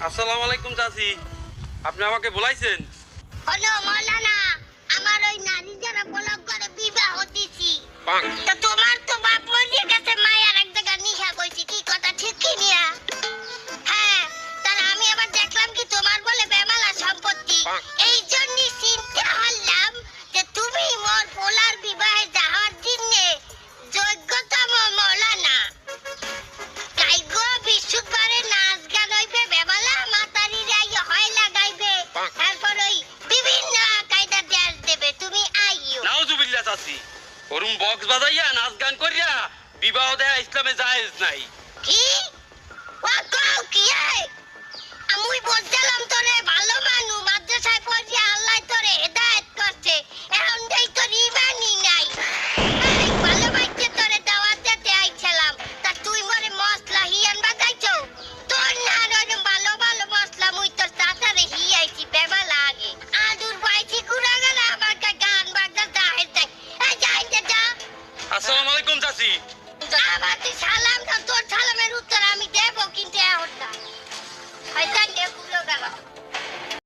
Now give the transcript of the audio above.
আসসালামু আলাইকুম চাচি, আপনি আমাকে বলাইছেন? হলো মৌলানা, আমার ওই নারী যারা বলক করে বিবাহ দিছি। তো তোমার তো বাপ মরিয়ে গেছে, মায়ের এক জায়গা নিশা কইছি, কি কথা ঠিক কি নিয়া? হ্যাঁ, তার আমি আবার দেখলাম কি তোমার বলে বেমালা সম্পত্তি। এই জন্যই চিন্তা হলাম যে তুমি মোর পোলার বিবাহে যাওয়ার দিনে যোগ্যতম মৌলানা। গাইগো বিশুদ্ধবারে নাচ গান হইবে, বেমালা মাতারি রাই হয় লাগাইবে, তারপর ওই বিভিন্ন কায়দা দেশ দেবে, তুমি আইও। নাউজুবিল্লাহ চাচি, ওরম বক্স বাজাইয়া নাচ গান করিয়া বিবাহ দেয়া ইসলামে জায়েজ নাই। কি ও কও কি আমি বলছিলাম তোরে ভালো মানু মাদ্রাসায় পড়িয়া আল্লাহ তোরে হেদায়েত করছে, এখন দেই তোর ইমানই নাই। এই ভালো বাইতে তোরে দাওয়াত দিতে আইছিলাম, তা তুই মরে মশলা হিয়ান বাজাইছো। তোর না রইলো ভালো ভালো মশলা মুই তোর চাচারে হিয়াইছি বেমা লাগে। আদুর বাইছি কুড়া গেল আমার গান বাজনা দাহের দেখ। এই যা যা। আসসালামু আলাইকুম চাচি। আমার তুই সালাম না, তোর সালামের উত্তর